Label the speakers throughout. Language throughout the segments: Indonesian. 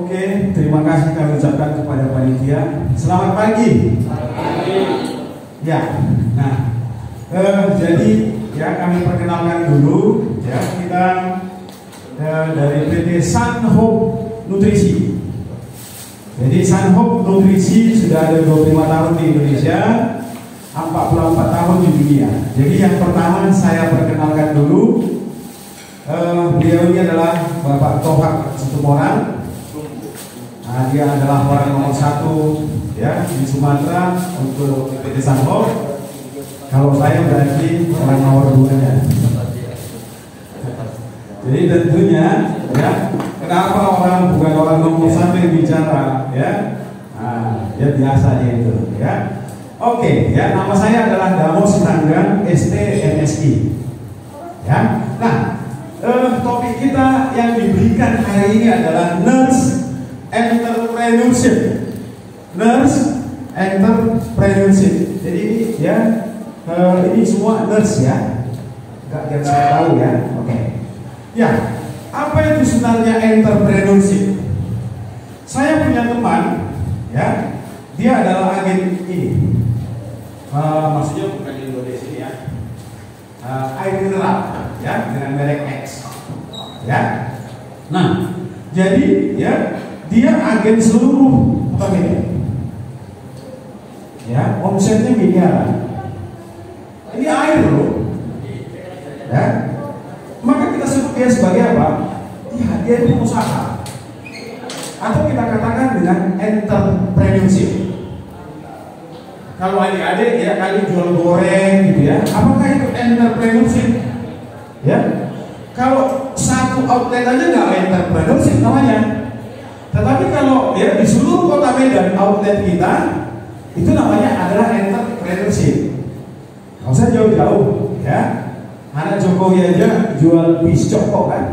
Speaker 1: Oke, terima kasih kami ucapkan kepada panitia. Selamat pagi. Ya, nah, jadi ya kami perkenalkan dulu ya kita dari PT Sunhope Nutrisi. Jadi Sunhope Nutrisi sudah ada 25 tahun di Indonesia, 44 tahun di dunia. Jadi yang pertama saya perkenalkan dulu, beliau ini adalah Bapak Tohak Situmorang. Nah, dia adalah orang nomor 1 ya di Sumatera untuk PT Sunhope. Kalau saya berarti orang nomor 2-nya. Jadi tentunya ya, kenapa orang bukan orang nomor 1 yang bicara ya? Nah, ya biasanya itu ya. Oke, ya nama saya adalah Damo Sitanggang ST MSI. Ya. Nah, topik kita yang diberikan hari ini adalah Nurse Entrepreneurship. Nurse Entrepreneurship. Jadi ini ya, ini semua nurse ya. Enggak yang saya tahu ya. Oke. Ya, apa itu sebenarnya entrepreneurship? Saya punya teman ya, dia adalah agen ini. Maksudnya bukan di Indonesia ya. Air mineral ya dengan merek X. Ya. Nah, jadi ya dia agen seluruh Pertamina. Ya, omsetnya miliaran. Ini air loh. Ya. Maka kita sebut dia sebagai apa? Ya, dia itu usaha. Atau kita katakan dengan entrepreneurship. Kalau adik-adik ya kali jual goreng gitu ya, apakah itu entrepreneurship? Ya. Kalau satu outlet aja nggak entrepreneurship namanya. Tetapi kalau ya di seluruh kota Medan outlet kita itu namanya adalah entrepreneurship. Nggak usah jauh-jauh ya. Anak Jokowi aja jual bis cokok kan?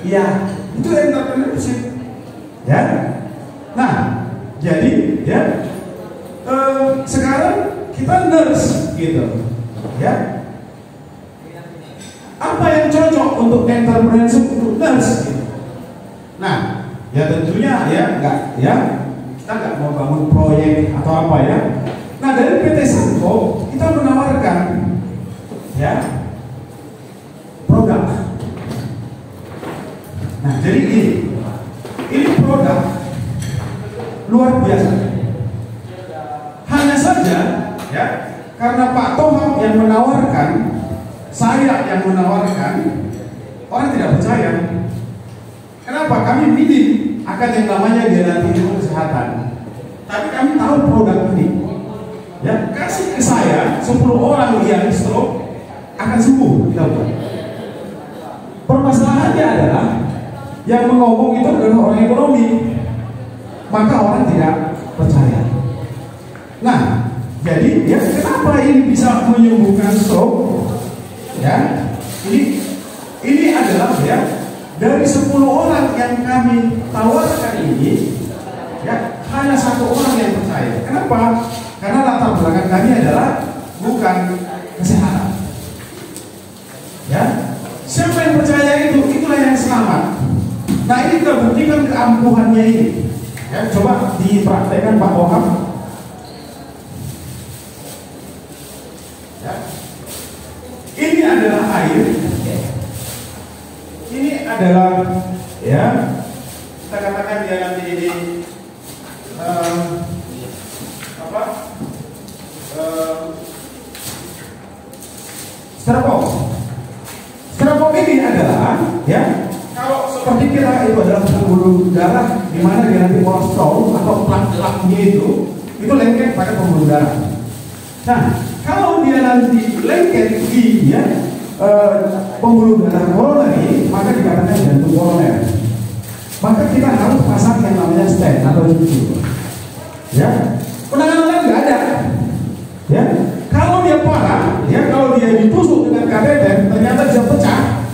Speaker 1: Iya, itu entrepreneurship. Ya. Nah, jadi ya sekarang kita nurse gitu. Ya. Apa yang cocok untuk entrepreneurship untuk nurse gitu. Nah, ya tentunya ya enggak ya kita nggak mau bangun proyek atau apa ya. Nah, dari PT Sunhope kita menawarkan ya produk. Nah, jadi ini produk luar biasa. Hanya saja ya karena Pak Tohak yang menawarkan, saya yang menawarkan, orang tidak percaya. Kenapa? Kami minim akan yang namanya garansi kesehatan. Tapi kami tahu produk ini. Ya, kasih ke saya 10 orang yang stroke akan sembuh. Kita buat. Permasalahannya adalah yang mengomong itu adalah orang ekonomi, maka orang tidak percaya. Nah, jadi ya kenapa ini bisa menyembuhkan stroke? Ya, ini adalah ya dari 10 orang yang kami tawarkan ini, ya hanya 1 orang yang percaya. Kenapa? Karena latar belakang kami adalah bukan kesehatan. Ya, siapa yang percaya itu, itulah yang selamat. Nah, ini kita buktikan keampuhannya ini. Ya, coba dipraktekkan Pak Tohak. Ya. Ini adalah air. Ini adalah ya kita katakan dia nanti ini styrofoam. Styrofoam ini adalah ya kalau seperti kita itu adalah pembuluh darah di mana dia nanti kolesterol atau plak-plaknya itu lengket pada pembuluh darah. Nah, kalau dia nanti lengket di ya pembuluh darah koroner, maka dikatakan jantung koroner. Maka kita harus pasang yang namanya stent atau cucu. Ya, penanganan nggak ada. Ya, kalau dia parah, ya kalau dia ditusuk dengan kateter ternyata bisa pecah,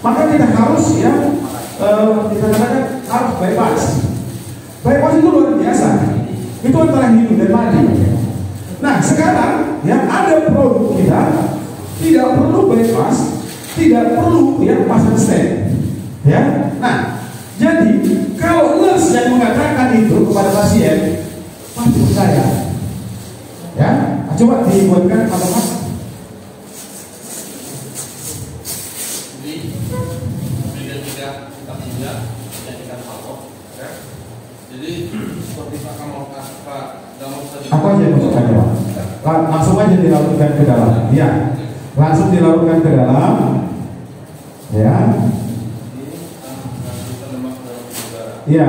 Speaker 1: maka kita harus ya kita katakan harus bypass. Bypass itu luar biasa. Itu antara hidup dan mati. Nah, sekarang ya ada produk kita tidak perlu bypass, tidak perlu ya pasang stent. Ya, nah jadi kalau nurse yang mengatakan itu kepada pasien pasti percaya. Ya, coba dibuatkan kalimat.
Speaker 2: Jadi seperti Pak Kamal Pak Damos tadi.
Speaker 1: Aku aja masukkannya Pak. Langsung aja dilarutkan ke dalam. Ya, langsung dilarutkan ke dalam. Ya. Ya,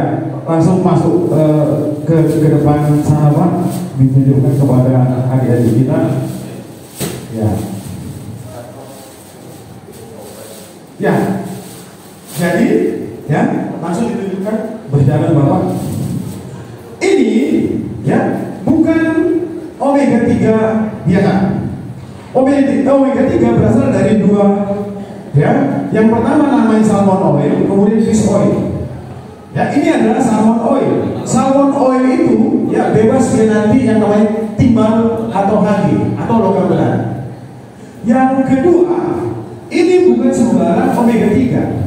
Speaker 1: langsung masuk ke depan sana Pak. Ditunjukkan kepada adik-adik kita. Ya. Ya. Jadi, ya, langsung ditunjukkan berjalan Bapak. Ini ya bukan omega 3 biasa. Omega 3 berasal dari dua, ya. Yang pertama namanya salmon oil, kemudian fish oil. Ya, ini adalah salmon oil. Salmon oil itu ya bebas dia nanti yang namanya timbal atau hagi atau logam berat. Yang kedua, ini bukan sembarang omega 3.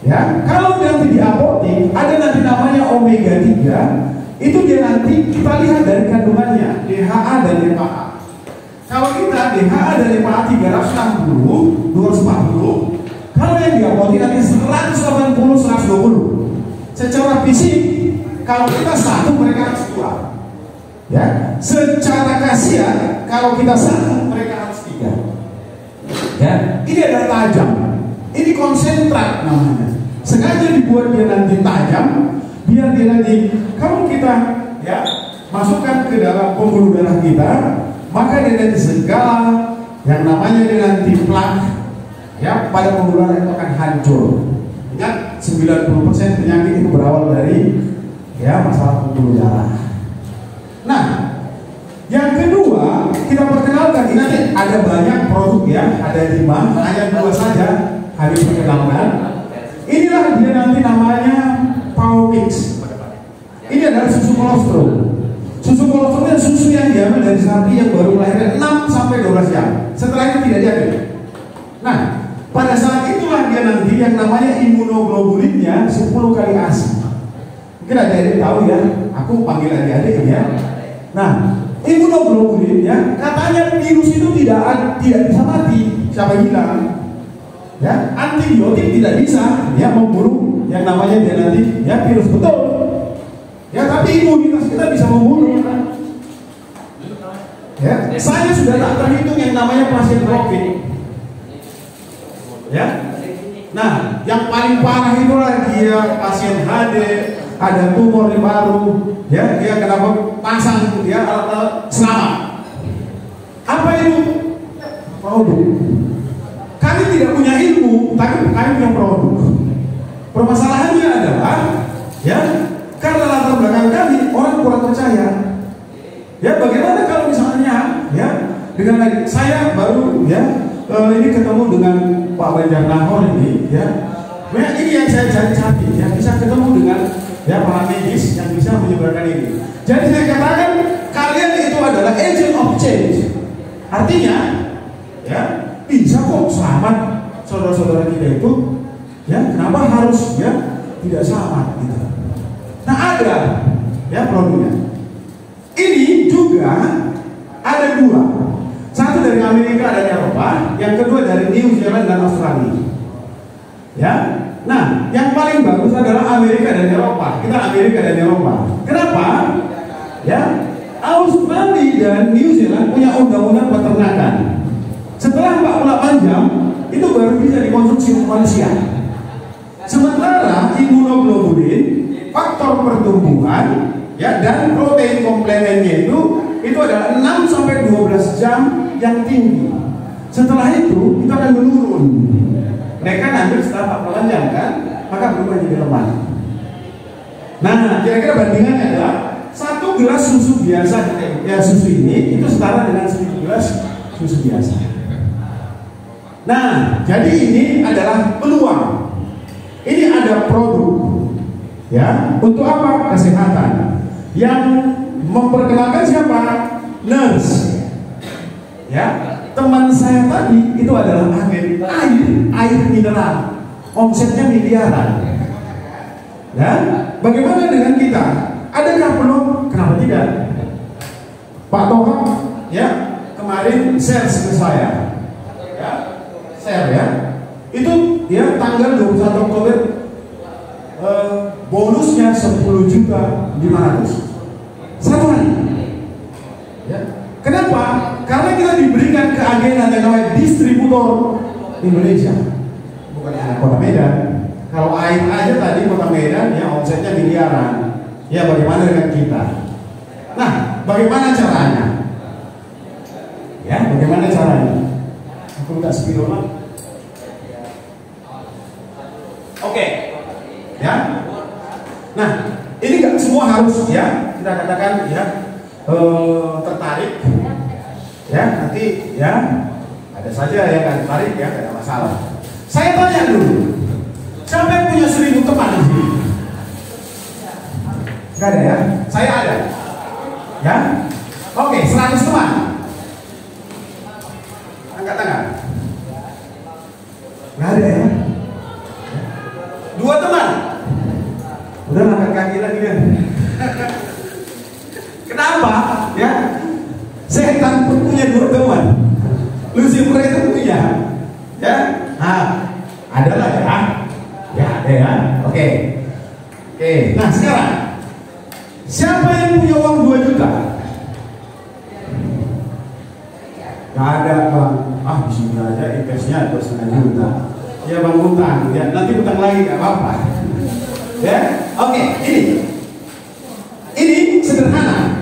Speaker 1: Ya, kalau nanti di apotek ada nanti namanya omega 3, itu dia nanti kita lihat dari kandungannya DHA dan EPA. Kalau kita DHA dan EPA 360, 240, kalau yang di apotek nanti 180, 120. Secara fisik, kalau kita satu mereka harus dua. Ya, secara khasiat kalau kita satu mereka harus tiga. Ya, ini adalah tajam. Ini konsentrat namanya. Sengaja dibuat dia nanti tajam, biar dia nanti kalau kita ya masukkan ke dalam pembuluh darah kita, maka dia nanti segala yang namanya dia nanti plak ya pada pembuluh darah itu akan hancur. Ingat 90% penyakit itu berawal dari ya masalah pembuluh darah. Nah, yang kedua kita perkenalkan ini nanti ada banyak produk ya, ada 5, hanya 2 saja habis perkenalkan. Inilah dia nanti namanya Power Mix. Ini adalah susu kolostrum. Susu kolostrum itu susu yang diambil dari sapi yang baru melahirkan 6 sampai 12 jam. Setelah itu tidak diambil. Nah, pada saat itulah dia nanti yang namanya imunoglobulinnya 10 kali ASI. Mungkin adik-adik tahu ya, aku panggil adik-adik ya. Nah, imunoglobulin ya, katanya virus itu tidak bisa mati. Siapa yang bilang? Ya, antibiotik tidak bisa ya membunuh yang namanya dia nanti ya virus, betul ya, tapi imunitas kita bisa membunuh ya. Saya sudah tak terhitung yang namanya pasien COVID ya. Nah, yang paling parah itulah dia pasien HD, ada tumor di paru ya, dia kenapa pasang dia alat selamat. Apa itu? Produk. Kami tidak punya ilmu, tapi kami punya produk. Permasalahannya adalah, ya, karena latar belakang kami orang kurang percaya. Ya, bagaimana kalau misalnya, ya, dengan saya baru, ya, ini ketemu dengan Pak Banjarnahor ini, ya, ini yang saya cari-cari, ya, bisa ketemu dengan, ya, para medis yang bisa menyebarkan ini. Jadi saya katakan kalian itu adalah agent of change. Artinya, ya. Bisa kok selamat saudara-saudara kita itu, ya kenapa harus ya tidak selamat gitu. Nah ada ya produknya. Ini juga ada 2, satu dari Amerika dan Eropa, yang kedua dari New Zealand dan Australia. Ya, nah yang paling bagus adalah Amerika dan Eropa. Kita Amerika dan Eropa. Kenapa? Ya, Australia dan New Zealand punya undang-undang peternakan. Setelah 48 jam itu baru bisa dikonsumsi oleh manusia. Sementara imunoglobulin, faktor pertumbuhan, ya dan protein komplemennya itu adalah 6 sampai 12 jam yang tinggi. Setelah itu akan menurun. Mereka nanti setelah 48 jam kan, maka berubah jadi lemah. Nah, kira-kira bandingannya adalah 1 gelas susu biasa, ya susu ini itu setara dengan 1 gelas susu biasa. Nah, jadi ini adalah peluang. Ini ada produk, ya, untuk apa? Kesehatan. Yang memperkenalkan siapa? Nurse. Ya, teman saya tadi itu adalah air mineral. Omsetnya miliaran. Ya, bagaimana dengan kita? Adakah belum? Kenapa tidak? Pak Toha, ya, kemarin share ke saya, ya, share ya. Itu ya tanggal 21 Oktober bonusnya 10.500.000 satu hari. Ya. Kenapa? Karena kita diberikan keagenan yang namanya distributor Indonesia, bukan hanya Kota Medan. Kalau air aja tadi Kota Medan ya omsetnya miliaran. Ya bagaimana dengan kita? Nah, bagaimana caranya? Ya, bagaimana caranya? Aku minta spidol. Oke, ya. Nah, ini nggak semua harus ya kita katakan ya tertarik, ya nanti ya ada saja yang nggak tertarik ya tidak ada masalah. Saya tanya dulu, siapa yang punya 1.000 teman di sini? Nggak ada ya? Saya ada, ya. Oke, 100 teman. Angkat tangan. Nggak ada ya? 2 teman. Udah angkat kaki lagi kan? Kenapa? Ya, setan pun punya 2 teman. Lucifer itu punya, ya. Nah, ada lah ya. Ya ada ya. Oke. Nah sekarang, siapa yang punya uang 2 juta? Gak ada bang. Ah di sini aja investnya 2,5 juta. Ya bang utang, ya nanti utang lagi gak apa-apa. Ya, oke, ini sederhana,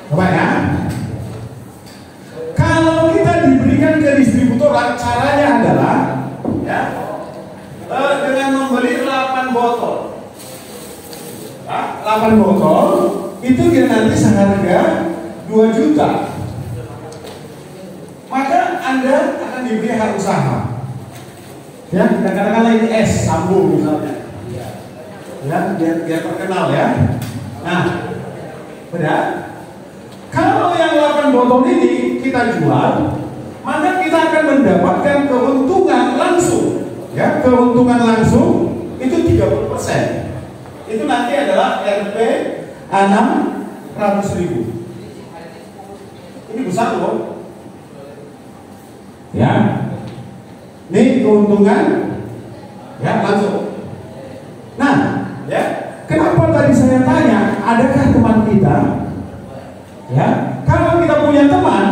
Speaker 1: Bapak ya. Kalau kita diberikan ke distributor, caranya adalah, ya, dengan membeli 8 botol. Ya, 8 botol itu dia nanti seharga 2 juta. Maka Anda akan diberi hak usaha. Ya, kita katakanlah ini es sambung misalnya. Ya, biar terkenal ya. Nah, benar. Kalau yang 8 botol ini kita jual, maka kita akan mendapatkan keuntungan langsung. Ya, keuntungan langsung itu 30%. Itu nanti adalah Rp 600.000. Ini besar loh. Ya. Ini keuntungan ya langsung. Nah, ya, kenapa tadi saya tanya, adakah teman kita? Ya, kalau kita punya teman,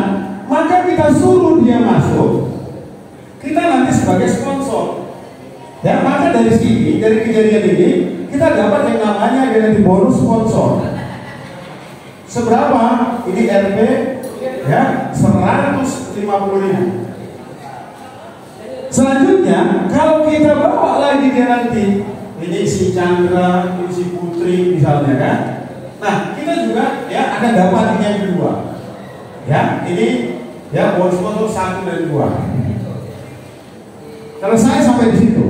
Speaker 1: maka kita suruh dia masuk. Kita nanti sebagai sponsor. Ya, maka dari sini, dari kejadian ini, kita dapat yang namanya nanti bonus sponsor. Seberapa? Ini Rp ya 150.000. Selanjutnya, kalau kita bawa lagi dia nanti, ini si Chandra, ini si Putri misalnya kan. Nah, kita juga ya akan dapat yang kedua. Ya, ini ya bonus sponsor 1 dan 2. Kalau saya sampai di situ,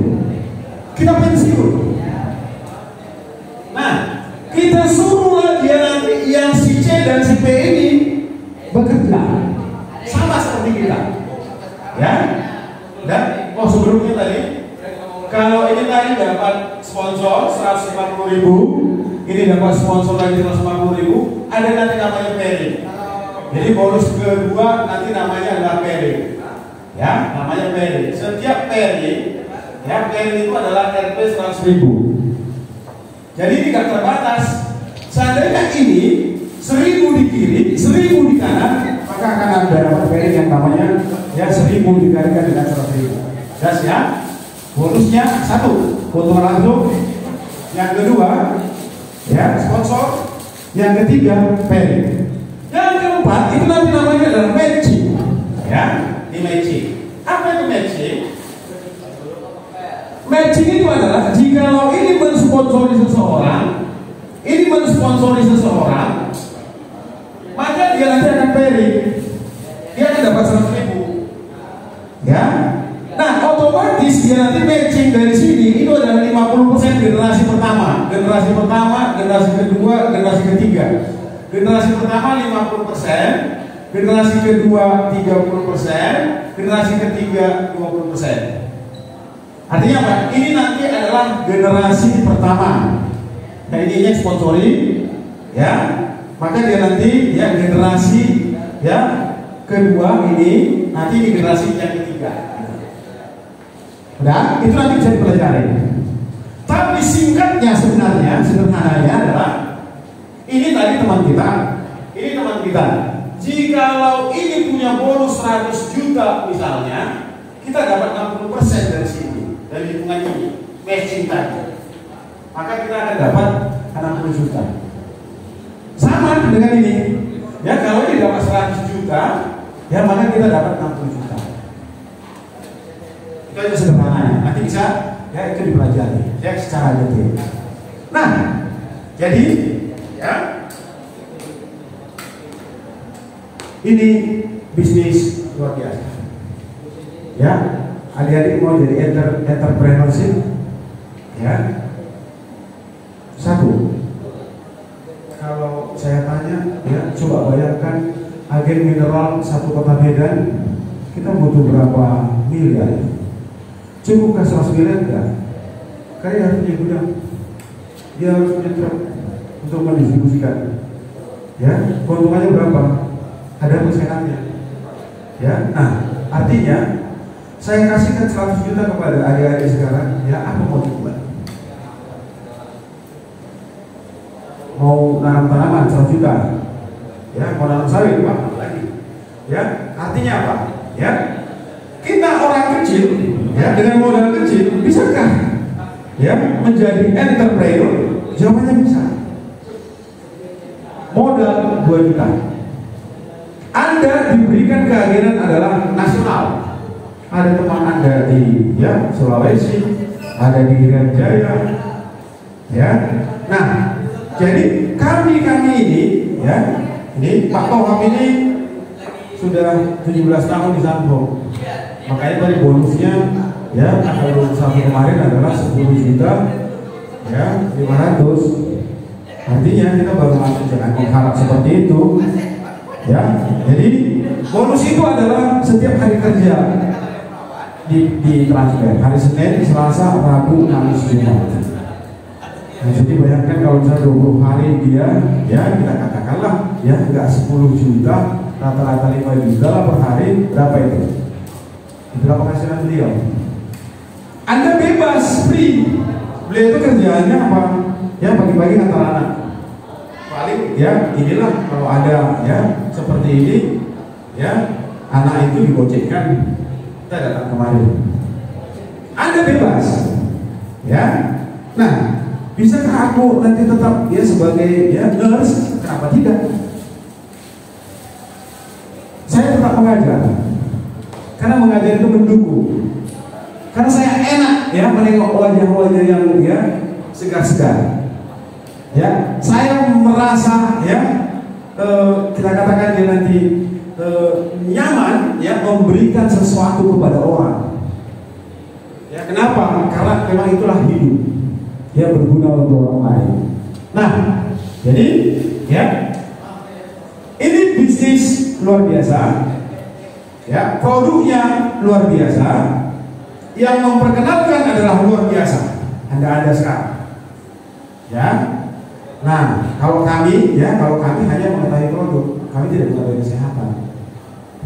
Speaker 1: kita pensiun. Nah, kita suruh dia nanti yang si C dan si P ini bekerja sama seperti kita. Ya. Dan sebelumnya tadi, kalau ini tadi dapat sponsor 150.000, ini dapat sponsor lagi 150.000, ada nanti namanya pairing. Jadi bonus kedua nanti namanya adalah pairing. Ya, namanya pairing. Setiap pairing, ya pairing itu adalah Rp 100.000. Jadi tidak terbatas. Seandainya ini 1.000 di kiri, 1.000 di kanan, maka akan ada dapat pairing yang namanya ya 1.000 dikalikan dengan 100.000. Jelas ya? Bonusnya 1, keuntungan langsung. Yang kedua, ya sponsor. Yang ketiga, pairing. Yang keempat itu nanti namanya adalah matching. Ya, di matching. Apa itu matching? Matching itu adalah jikalau ini mensponsori seseorang, ini mensponsori seseorang, maka dia nanti akan pairing. Dia akan dapat 100.000. Ya. Nah, otomatis dia nanti matching dari sini itu adalah 50% generasi pertama, generasi pertama, generasi kedua, generasi ketiga. Generasi pertama 50%, generasi kedua 30%, generasi ketiga 20%. Artinya apa? Ini nanti adalah generasi pertama. Nah ini sponsori, ya. Maka dia nanti ya generasi ya kedua ini, nanti di generasi yang ketiga. Udah, itu nanti bisa dipelajari. Tapi singkatnya sebenarnya, sederhananya adalah ini tadi teman kita, ini teman kita. Jikalau ini punya bonus 100 juta misalnya, kita dapat 60% dari sini, dari lingkungan ini, matching tadi. Maka kita akan dapat 60 juta. Sama dengan ini. Ya kalau ini dapat 100 juta, ya maka kita dapat 60 juta. Itu aja sederhananya. Nanti bisa ya itu dipelajari ya secara detail. Nah, jadi ya ini bisnis luar biasa. Ya, adik-adik mau jadi entrepreneurship, ya. Satu, kalau saya tanya, ya coba bayangkan agen mineral satu kota Medan, kita butuh berapa miliar? Cukupkah 100 miliar? Enggak. Kayak harus punya gudang, dia harus punya truk untuk mendistribusikan. Ya, keuntungannya berapa? Ada persenannya. Ya, nah artinya saya kasihkan 100 juta kepada adik-adik sekarang, ya apa mau dibuat? Mau nanam tanaman 100 juta, ya mau nanam sawit apa lagi? Ya, artinya apa? Ya, kita orang kecil, ya dengan modal kecil, bisakah ya menjadi entrepreneur? Jawabannya bisa. Modal 2 juta. Anda diberikan keagenan adalah nasional. Ada teman Anda di ya Sulawesi, ada di Irian Jaya, ya. Nah, jadi kami ini, ya, ini Pak Toham ini sudah 17 tahun di Sampo. Makanya tadi bonusnya, ya, kalau sampai kemarin adalah 10 juta, ya, 500. Artinya kita baru masuk, jangan mengharap seperti itu. Ya, jadi bonus itu adalah setiap hari kerja di transfer, hari Senin, Selasa, Rabu, Kamis, Jumat. Nah, jadi bayangkan kalau misalnya 20 hari dia, ya kita katakanlah, ya nggak 10 juta, rata-rata 5 juta lah per hari, berapa itu? Berapa penghasilan beliau? Anda bebas, free. Beliau itu kerjaannya apa? Ya pagi-pagi antar anak. Paling ya inilah kalau ada ya seperti ini ya anak itu digocekkan, kita datang kemari. Anda bebas ya. Nah, bisakah aku nanti tetap ya sebagai ya nurse? Kenapa tidak? Saya tetap mengajar karena mengajar itu mendukung, karena saya enak ya menengok wajah-wajah yang ya segar-segar. Ya, saya merasa ya kita katakan dia nanti nyaman ya memberikan sesuatu kepada orang. Ya, kenapa? Karena memang itulah hidup. Ya berguna untuk orang lain. Nah, jadi ya ini bisnis luar biasa. Ya, produknya luar biasa. Yang memperkenalkan adalah luar biasa. Anda sekarang. Ya. Nah, kalau kami hanya mengetahui produk, kami tidak mengetahui kesehatan.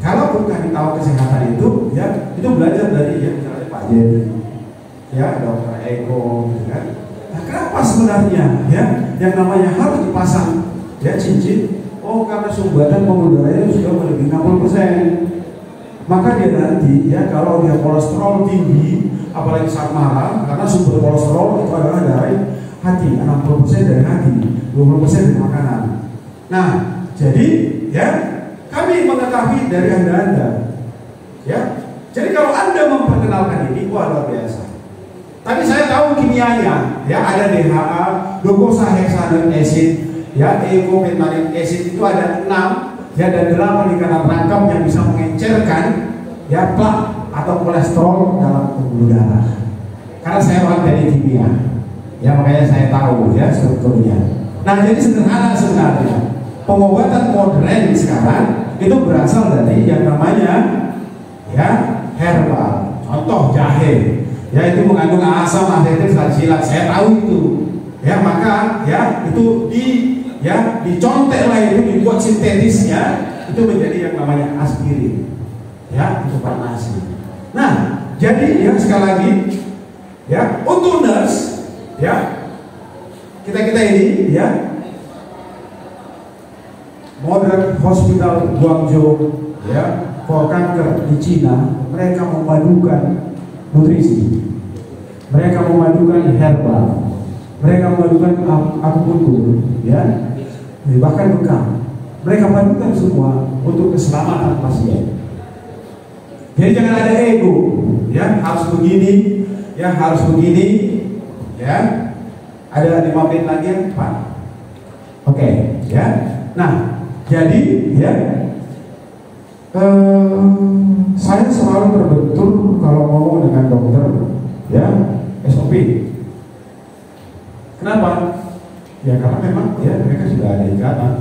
Speaker 1: Kalaupun kami tahu kesehatan itu, ya itu belajar dari ya misalnya Pak Jendri, ya Dokter Eko, gitu kan. Nah, kenapa sebenarnya ya yang namanya harus dipasang ya cincin? Oh, karena sumbatan pembuluh darahnya sudah melebihi 60%. Maka dia nanti ya kalau dia kolesterol tinggi, apalagi saat malam, karena sumber kolesterol itu adalah dari hati, 60% dari hati, 20% dari makanan. Nah, jadi ya kami mengetahui dari Anda, ya. Jadi kalau Anda memperkenalkan ini, wah luar biasa. Tapi saya tahu kimianya, ya ada DHA, docosahexaene acid, ya eicosapentaenoic acid itu ada 6, ya dan 8 ikatan rangkap yang bisa mengencerkan ya plak atau kolesterol dalam pembuluh darah. Karena saya orang teknik kimia. Ya makanya saya tahu ya strukturnya. Nah jadi sederhana sebenarnya. Pengobatan modern sekarang itu berasal dari yang namanya ya herbal. Contoh jahe. Ya itu mengandung asam, asetil, salisilat. Saya tahu itu. Ya maka ya itu dicontek lah, itu dibuat sintetisnya, itu menjadi yang namanya aspirin. Ya itu farmasi. Nah jadi ya sekali lagi ya untuk nurse ya kita ini ya Modern Hospital Guangzhou ya for kanker di Cina, mereka memadukan nutrisi, mereka memadukan herbal, mereka memadukan akupuntur, ya, bahkan bekam, mereka padukan semua untuk keselamatan pasien. Jadi jangan ada ego, ya harus begini, ya harus begini, ya. Ada 5 menit lagi ya, Pak? Oke, ya. Nah, jadi ya. Saya selalu terbentur kalau ngomong dengan dokter, ya SOP. Kenapa? Ya karena memang ya mereka sudah ada ikatan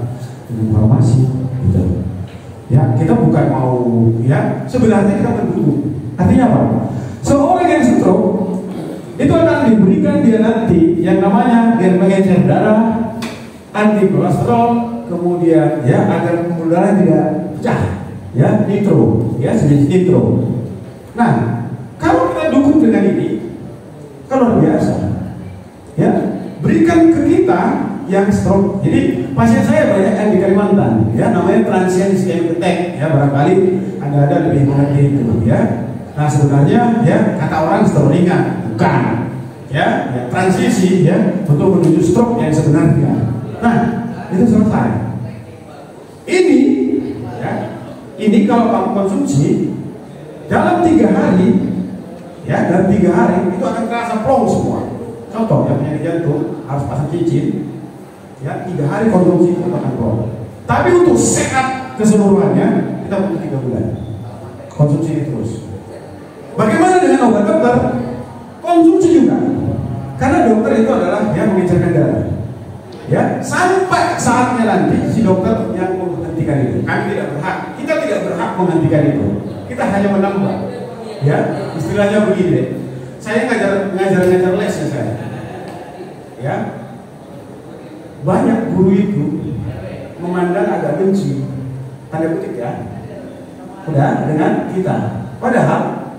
Speaker 1: dengan farmasi, gitu. Ya kita bukan mau ya sebenarnya kita mendukung. Artinya apa? Seorang yang stroke itu akan diberikan dia nanti yang namanya biar mengecer darah, anti kolesterol, kemudian ya agar pembuluh darah tidak pecah. Ya, nitro, ya sejenis nitro. Nah, kalau kita dukung dengan ini, kalau luar biasa, ya berikan ke kita yang stroke. Jadi pasien saya banyak yang di Kalimantan, ya namanya transient ischemic attack, ya barangkali ada lebih mengerti itu, ya. Nah sebenarnya ya kata orang stroke ringan, bukan, ya transisi ya untuk menuju stroke yang sebenarnya. Nah itu selesai. Ini kalau kamu konsumsi dalam 3 hari, ya dalam 3 hari itu akan terasa plong semua. Contoh yang penyakit jantung harus pasang cincin, ya 3 hari konsumsi itu akan plong. Tapi untuk sehat keseluruhannya kita butuh 3 bulan konsumsi ini terus. Bagaimana dengan obat dokter? Konsumsi juga, karena dokter itu adalah yang mengecerkan darah. Ya sampai saatnya nanti si dokter yang menghentikan itu. Kami tidak berhak. Kita tidak berhak menghentikan itu. Kita hanya menambah. Ya, istilahnya begini deh. Saya ngajar les ya saya. Ya. Banyak guru itu memandang agak benci, tanda kutip ya. Udah dengan kita. Padahal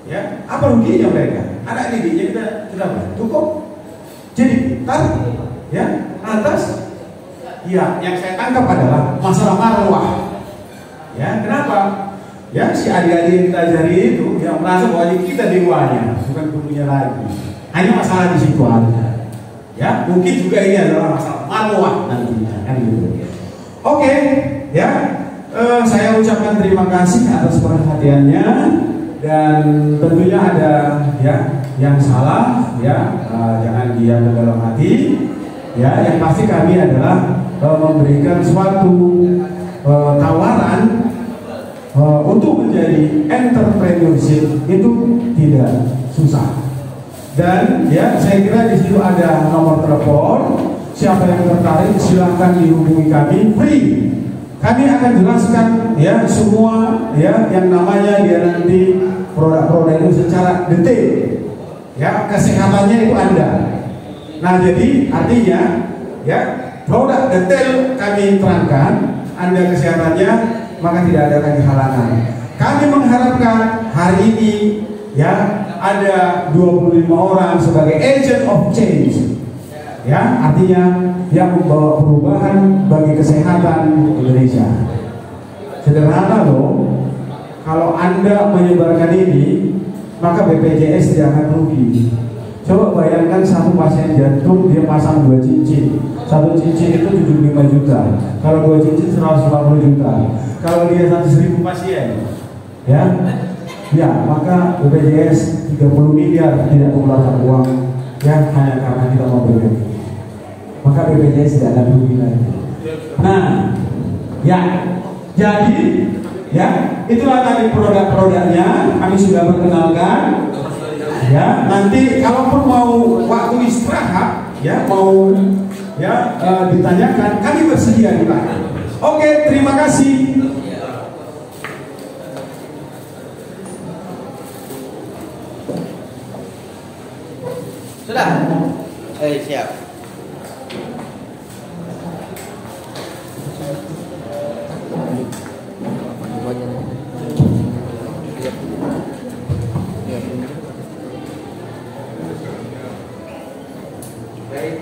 Speaker 1: ya, apa ruginya mereka? Anak didiknya kita bantu kok. Jadi, ya, atas ya yang saya tangkap adalah masalah marwah. Ya, kenapa? Ya, si adik-adik yang kita ajari itu yang merasa bahwa kita dewanya, bukan gurunya lagi. Hanya masalah di situ aja. Ya, mungkin juga ini adalah masalah marwah nantinya, kan gitu. Oke, ya, saya ucapkan terima kasih atas perhatiannya dan tentunya ada ya yang salah, ya jangan diam dalam hati. Ya, yang pasti kami adalah memberikan suatu tawaran untuk menjadi entrepreneurship itu tidak susah. Dan ya saya kira di situ ada nomor telepon. Siapa yang tertarik silahkan dihubungi kami free. Kami akan jelaskan ya semua ya yang namanya dia nanti produk-produk itu secara detail. Ya kesehatannya itu ada. Nah jadi artinya ya produk detail kami terangkan, Anda kesehatannya maka tidak ada lagi halangan. Kami mengharapkan hari ini ya ada 25 orang sebagai agent of change. Ya artinya yang membawa perubahan bagi kesehatan Indonesia. Sederhana loh, kalau Anda menyebarkan ini maka BPJS tidak akan rugi. Coba bayangkan satu pasien jantung dia pasang 2 cincin. Satu cincin itu 75 juta. Kalau 2 cincin 150 juta. Kalau dia 100.000 pasien, ya maka BPJS 30 miliar tidak mengeluarkan uang ya hanya karena kita mau berbagi. Maka BPJS tidak akan rugi lagi. Nah, ya jadi ya itulah tadi produk-produknya kami sudah perkenalkan. Ya, nanti kalaupun mau waktu istirahat, ya mau ya ditanyakan, kami bersedia di belakang. Oke, terima kasih.
Speaker 3: lah. Siap.
Speaker 4: Baik.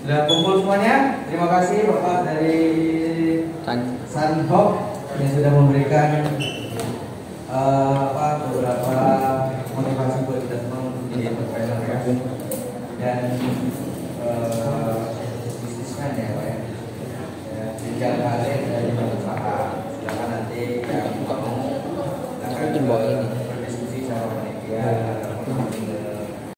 Speaker 4: Sudah kumpul semuanya. Terima kasih Bapak dari Sunhawk yang sudah memberikan beberapa motivasi buat kita semua untuk jadi entrepreneur ya. Dan bisnismen ya Pak ya. Jangan kaget dari usaha. Silakan nanti yang mau
Speaker 3: Mungkin bawa ini.